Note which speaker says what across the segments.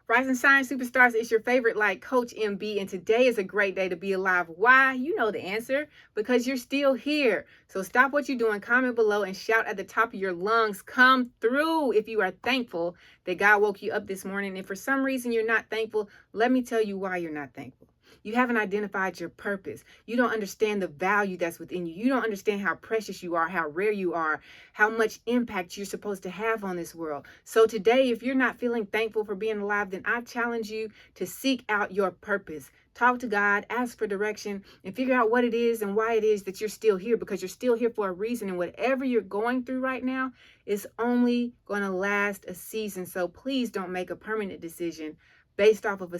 Speaker 1: Rising Shine Superstars, it's your favorite light coach MB, and today is a great day to be alive. Why? You know the answer, because you're still here. So stop what you're doing, comment below, and shout at the top of your lungs. Come through if you are thankful that God woke you up this morning. And for some reason you're not thankful, let me tell you why you're not thankful. You haven't identified your purpose. You don't understand the value that's within you. You don't understand how precious you are, how rare you are, how much impact you're supposed to have on this world. So today, if you're not feeling thankful for being alive, then I challenge you to seek out your purpose. Talk to God, ask for direction, and figure out what it is and why it is that you're still here, because you're still here for a reason. And whatever you're going through right now is only going to last a season. So please don't make a permanent decision based off of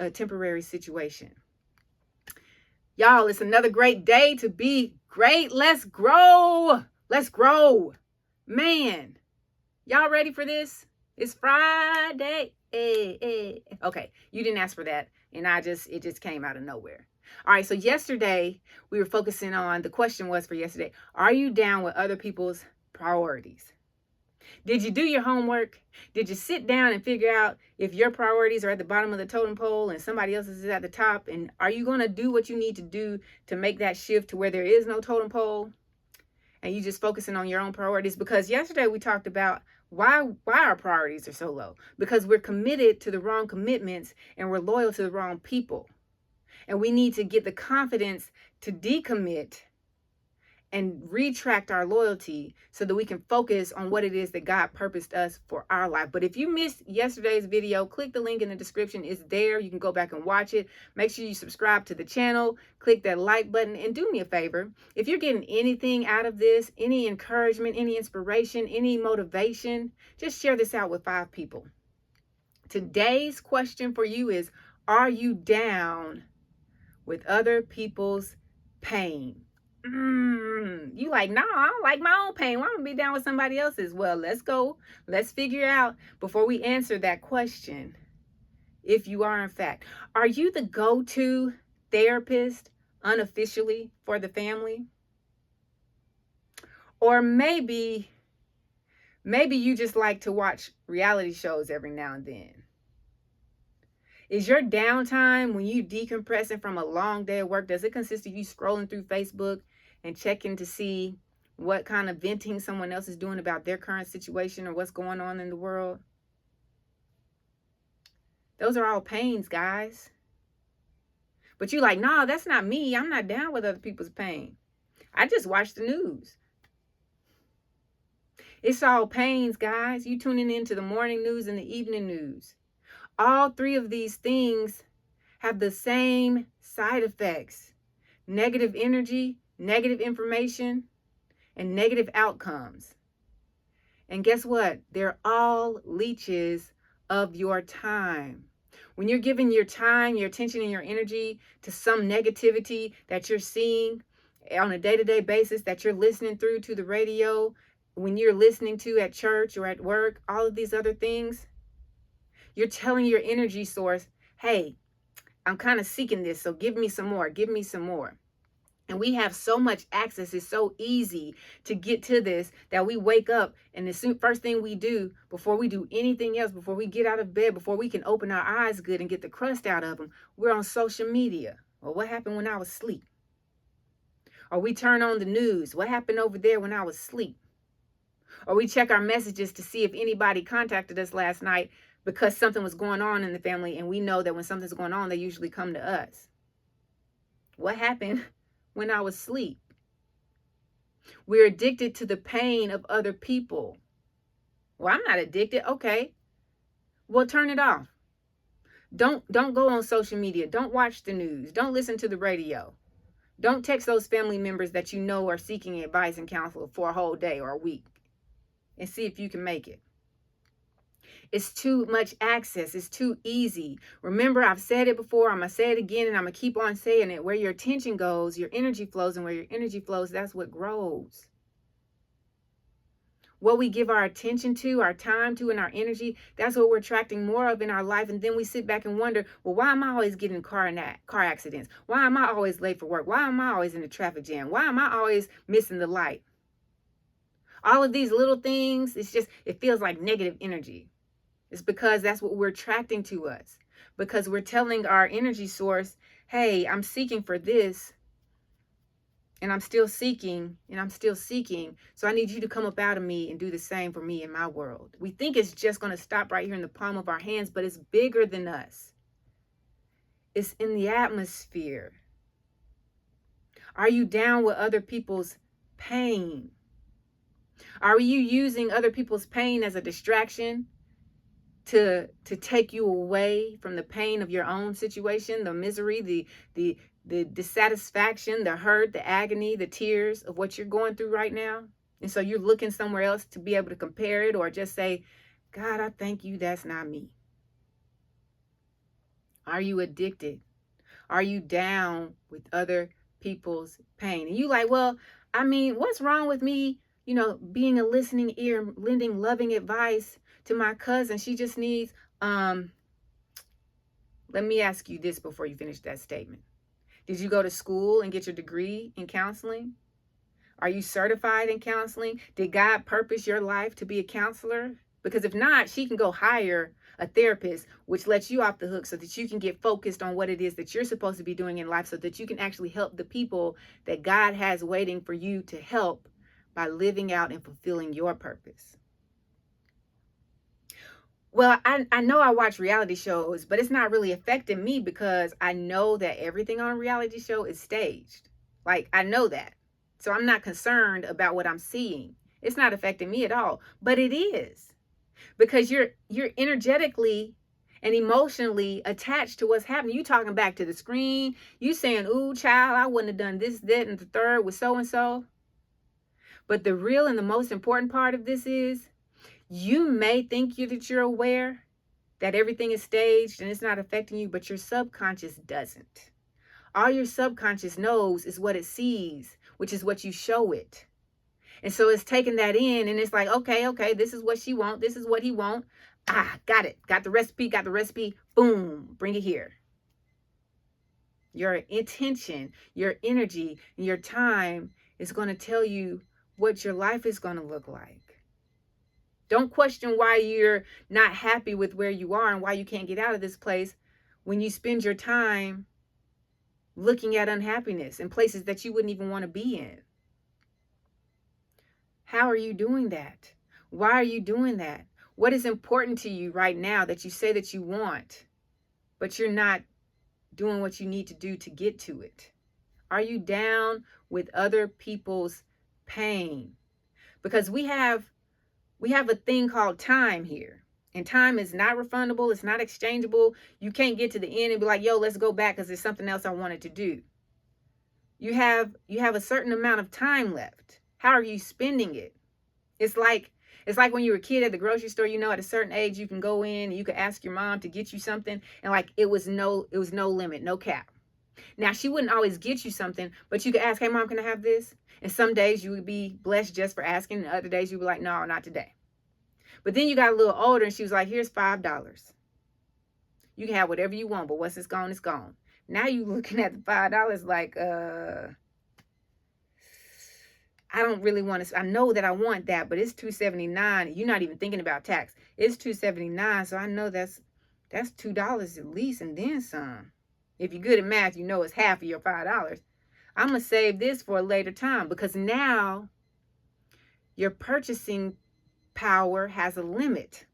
Speaker 1: a temporary situation. Y'all, it's another great day to be great. Let's grow. Let's grow. Man, y'all ready for this? It's Friday. Hey, hey. Okay, you didn't ask for that, and it just came out of nowhere. All right, so yesterday we were focusing on, the question was for yesterday, are you down with other people's priorities? Did you do your homework? Did you sit down and figure out if your priorities are at the bottom of the totem pole and somebody else's is at the top? And are you going to do what you need to do to make that shift to where there is no totem pole? And you just focusing on your own priorities? Because yesterday we talked about why our priorities are so low. Because we're committed to the wrong commitments and we're loyal to the wrong people. And we need to get the confidence to decommit and retract our loyalty so that we can focus on what it is that God purposed us for our life. But if you missed yesterday's video, click the link in the description. It's there. You can go back and watch it. Make sure you subscribe to the channel, click that like button, and do me a favor. If you're getting anything out of this, any encouragement, any inspiration, any motivation, just share this out with 5 people. Today's question for you is, are you down with other people's pain? You like, no, I don't like my own pain. Why am I gonna be down with somebody else's? Well, let's go. Let's figure out before we answer that question. If you are, in fact, are you the go-to therapist unofficially for the family? Or maybe you just like to watch reality shows every now and then. Is your downtime when you decompressing from a long day of work, does it consist of you scrolling through Facebook and checking to see what kind of venting someone else is doing about their current situation or what's going on in the world? Those are all pains, guys. But you're like, no, that's not me. I'm not down with other people's pain. I just watch the news. It's all pains, guys. You tuning into the morning news and the evening news. All 3 of these things have the same side effects: negative energy, negative information, and negative outcomes. And guess what? They're all leeches of your time. When you're giving your time, your attention, and your energy to some negativity that you're seeing on a day-to-day basis, that you're listening through to the radio, when you're listening to at church or at work, all of these other things, you're telling your energy source, hey, I'm kind of seeking this, so give me some more, give me some more. And we have so much access. It's so easy to get to this that we wake up and the first thing we do before we do anything else, before we get out of bed, before we can open our eyes good and get the crust out of them, we're on social media. Well, what happened when I was asleep? Or we turn on the news. What happened over there when I was asleep? Or we check our messages to see if anybody contacted us last night because something was going on in the family, and we know that when something's going on, they usually come to us. What happened when I was asleep? We're addicted to the pain of other people. Well, I'm not addicted. Okay. Well, turn it off. Don't go on social media. Don't watch the news. Don't listen to the radio. Don't text those family members that you know are seeking advice and counsel for a whole day or a week and see if you can make it. It's too much access. It's too easy. Remember, I've said it before. I'm going to say it again, and I'm going to keep on saying it. Where your attention goes, your energy flows, and where your energy flows, that's what grows. What we give our attention to, our time to, and our energy, that's what we're attracting more of in our life. And then we sit back and wonder, well, why am I always getting in car accidents? Why am I always late for work? Why am I always in a traffic jam? Why am I always missing the light? All of these little things, it feels like negative energy. It's because that's what we're attracting to us. Because we're telling our energy source, hey, I'm seeking for this, and I'm still seeking, and I'm still seeking. So I need you to come up out of me and do the same for me in my world. We think it's just going to stop right here in the palm of our hands, but it's bigger than us. It's in the atmosphere. Are you down with other people's pain? Are you using other people's pain as a distraction to take you away from the pain of your own situation, the misery, the dissatisfaction, the hurt, the agony, the tears of what you're going through right now? And so you're looking somewhere else to be able to compare it, or just say, God, I thank you, that's not me. Are you addicted? Are you down with other people's pain? And you like, well, I mean, what's wrong with me, being a listening ear, lending loving advice to my cousin? She just needs, let me ask you this before you finish that statement. Did you go to school and get your degree in counseling? Are you certified in counseling? Did God purpose your life to be a counselor? Because if not, she can go hire a therapist, which lets you off the hook so that you can get focused on what it is that you're supposed to be doing in life, so that you can actually help the people that God has waiting for you to help by living out and fulfilling your purpose. Well, I know I watch reality shows, but it's not really affecting me because I know that everything on a reality show is staged. Like, I know that. So I'm not concerned about what I'm seeing. It's not affecting me at all, but it is. Because you're energetically and emotionally attached to what's happening. You talking back to the screen. You saying, ooh, child, I wouldn't have done this, that, and the third with so-and-so. But the real and the most important part of this is, you may think that you're aware that everything is staged and it's not affecting you, but your subconscious doesn't. All your subconscious knows is what it sees, which is what you show it. And so it's taking that in, and it's like, okay, this is what she want. This is what he want. Got it. Got the recipe. Boom, bring it here. Your intention, your energy, and your time is going to tell you what your life is going to look like. Don't question why you're not happy with where you are and why you can't get out of this place when you spend your time looking at unhappiness in places that you wouldn't even want to be in. How are you doing that? Why are you doing that? What is important to you right now that you say that you want, but you're not doing what you need to do to get to it? Are you down with other people's pain? Because we have a thing called time here. And time is not refundable. It's not exchangeable. You can't get to the end and be like, yo, let's go back because there's something else I wanted to do. You have a certain amount of time left. How are you spending it? It's like when you were a kid at the grocery store, at a certain age you can go in and you can ask your mom to get you something, and like it was no limit, no cap. Now, she wouldn't always get you something, but you could ask, hey mom, can I have this? And some days you would be blessed just for asking, and other days you would be like, no, not today. But then you got a little older and she was like, here's $5. You can have whatever you want, but once it's gone, it's gone. Now you looking at the $5 like, I don't really want to, I know that I want that, but it's $2.79. You're not even thinking about tax. It's $2.79, so I know that's $2 at least, and then some. If you're good at math, you know it's half of your $5. I'm going to save this for a later time, because now your purchasing power has a limit.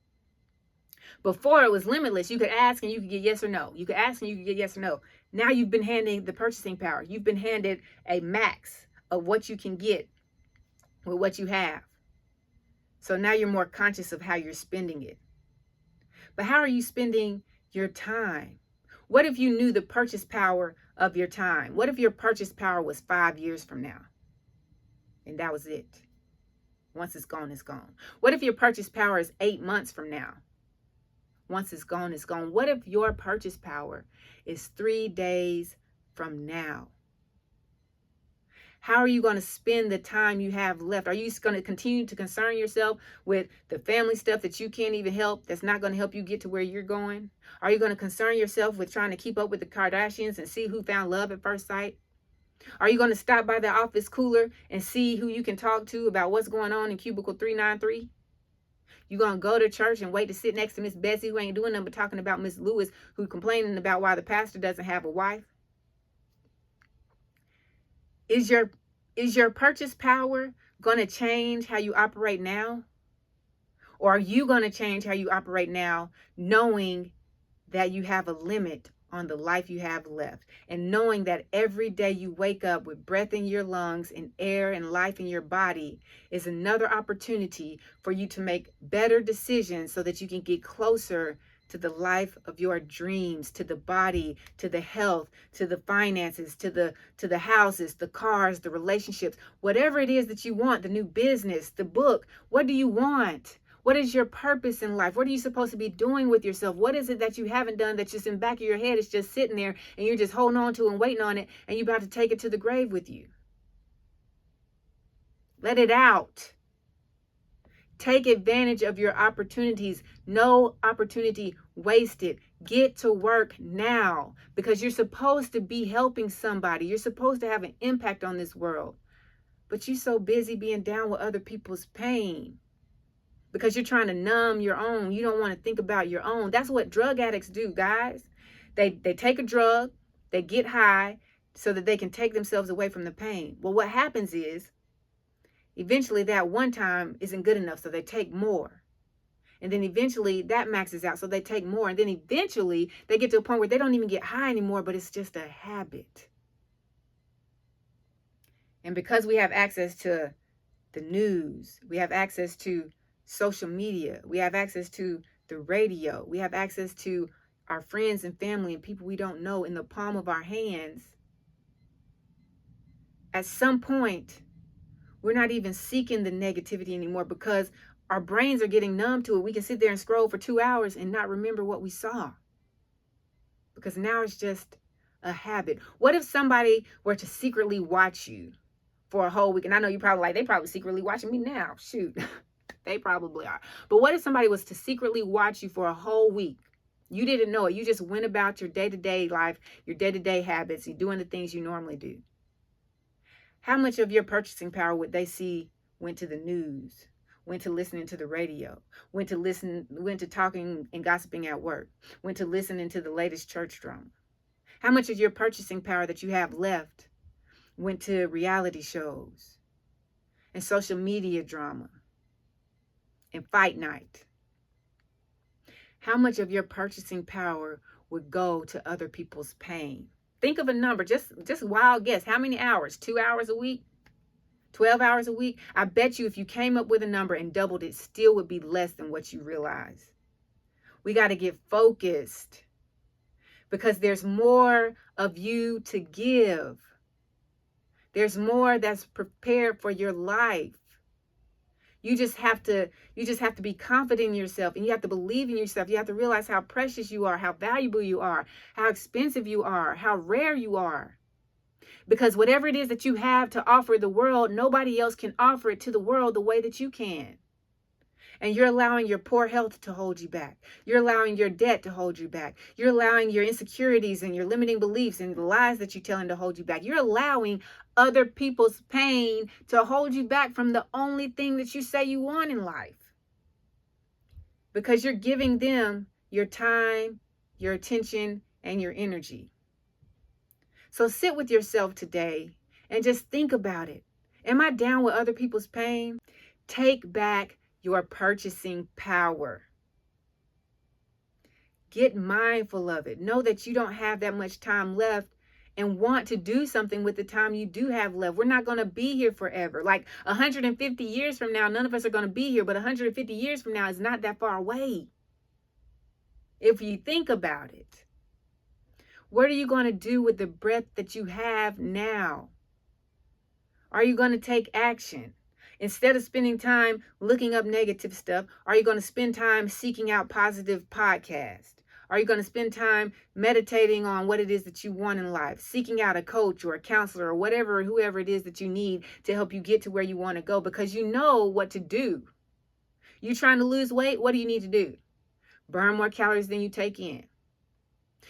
Speaker 1: Before it was limitless. You could ask and you could get yes or no. You could ask and you could get yes or no. Now you've been handed the purchasing power. You've been handed a max of what you can get with what you have. So now you're more conscious of how you're spending it. But how are you spending your time? What if you knew the purchase power of your time? What if your purchase power was 5 years from now? And that was it. Once it's gone, it's gone. What if your purchase power is 8 months from now? Once it's gone, it's gone. What if your purchase power is 3 days from now? How are you going to spend the time you have left? Are you going to continue to concern yourself with the family stuff that you can't even help, that's not going to help you get to where you're going? Are you going to concern yourself with trying to keep up with the Kardashians and see who found love at first sight? Are you going to stop by the office cooler and see who you can talk to about what's going on in cubicle 393? You gonna go to church and wait to sit next to Miss Bessie, who ain't doing nothing but talking about Miss Lewis, who complaining about why the pastor doesn't have a wife? Is your purchase power gonna change how you operate now? Or are you gonna change how you operate now, knowing that you have a limit on the life you have left, and knowing that every day you wake up with breath in your lungs and air and life in your body is another opportunity for you to make better decisions so that you can get closer to the life of your dreams, to the body, to the health, to the finances, to the houses, the cars, the relationships, whatever it is that you want, the new business, the book. What do you want? What is your purpose in life? What are you supposed to be doing with yourself? What is it that you haven't done that's just in the back of your head? It's just sitting there and you're just holding on to and waiting on it, and you're about to take it to the grave with you. Let it out. Take advantage of your opportunities. No opportunity wasted. Get to work now, because you're supposed to be helping somebody. You're supposed to have an impact on this world. But you're so busy being down with other people's pain, because you're trying to numb your own. You don't want to think about your own. That's what drug addicts do, guys. They take a drug, they get high so that they can take themselves away from the pain. Well, what happens is eventually that one time isn't good enough, so they take more. And then eventually that maxes out, so they take more. And then eventually they get to a point where they don't even get high anymore, but it's just a habit. And because we have access to the news, we have access to social media, we have access to the radio, we have access to our friends and family and people we don't know in the palm of our hands, at some point we're not even seeking the negativity anymore, because our brains are getting numb to it. We can sit there and scroll for 2 hours and not remember what we saw, because now it's just a habit. What if somebody were to secretly watch you for a whole week? And I know you're probably like, they probably secretly watching me now. Shoot. They probably are. But what if somebody was to secretly watch you for a whole week? You didn't know it. You just went about your day-to-day life, your day-to-day habits, you're doing the things you normally do. How much of your purchasing power would they see went to the news, went to listening to the radio, went to talking and gossiping at work, went to listening to the latest church drama? How much of your purchasing power that you have left went to reality shows and social media drama and fight night? How much of your purchasing power would go to other people's pain? Think of a number, just wild guess. How many hours? 2 hours a week? 12 hours a week? I bet you if you came up with a number and doubled it, still would be less than what you realize. We got to get focused, because there's more of you to give. There's more that's prepared for your life. You just have to be confident in yourself, and you have to believe in yourself. You have to realize how precious you are, how valuable you are, how expensive you are, how rare you are. Because whatever it is that you have to offer the world, nobody else can offer it to the world the way that you can. And you're allowing your poor health to hold you back. You're allowing your debt to hold you back. You're allowing your insecurities and your limiting beliefs and the lies that you're telling to hold you back. You're allowing other people's pain to hold you back from the only thing that you say you want in life. Because you're giving them your time, your attention, and your energy. So sit with yourself today and just think about it. Am I down with other people's pain? Take back your purchasing power. Get mindful of it. Know that you don't have that much time left, and want to do something with the time you do have left. We're not going to be here forever. Like 150 years from now, none of us are going to be here, but 150 years from now is not that far away. If you think about it, what are you going to do with the breath that you have now? Are you going to take action? Instead of spending time looking up negative stuff, are you going to spend time seeking out positive podcasts? Are you going to spend time meditating on what it is that you want in life, seeking out a coach or a counselor or whatever, whoever it is that you need to help you get to where you want to go, because you know what to do? You trying to lose weight? What do you need to do? Burn more calories than you take in.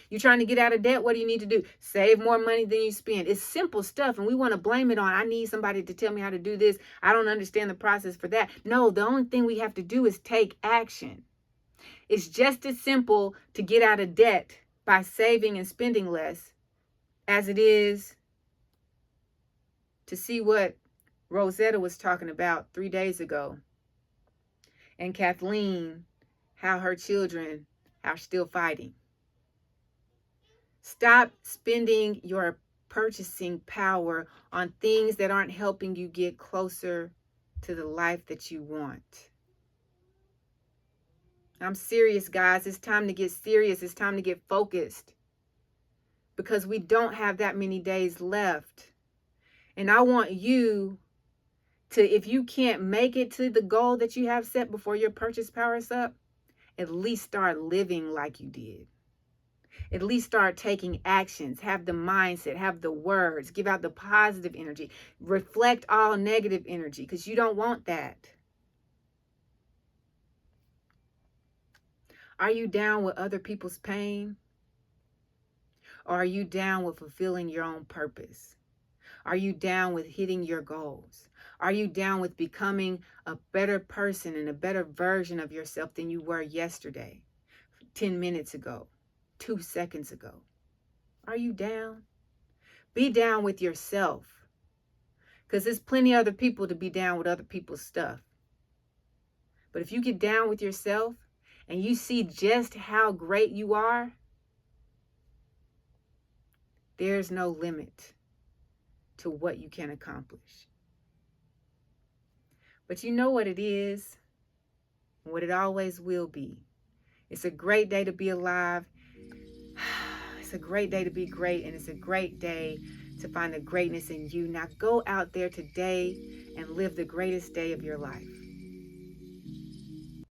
Speaker 1: You're trying to get out of debt. What do you need to do? Save more money than you spend. It's simple stuff. And we want to blame it on, I need somebody to tell me how to do this. I don't understand the process for that. No, the only thing we have to do is take action. It's just as simple to get out of debt by saving and spending less as it is to see what Rosetta was talking about 3 days ago. And Kathleen, how her children are still fighting. Stop spending your purchasing power on things that aren't helping you get closer to the life that you want. I'm serious, guys. It's time to get serious. It's time to get focused because we don't have that many days left. And I want you to, if you can't make it to the goal that you have set before your purchase power is up, at least start living like you did. At least start taking actions, have the mindset, have the words, give out the positive energy, reflect all negative energy because you don't want that. Are you down with other people's pain? Or are you down with fulfilling your own purpose? Are you down with hitting your goals? Are you down with becoming a better person and a better version of yourself than you were yesterday, 10 minutes ago, 2 seconds ago? Are you down? Be down with yourself. Because there's plenty of other people to be down with other people's stuff. But if you get down with yourself and you see just how great you are, there's no limit to what you can accomplish. But you know what it is, and what it always will be. It's a great day to be alive. It's a great day to be great, and it's a great day to find the greatness in you. Now go out there today and live the greatest day of your life.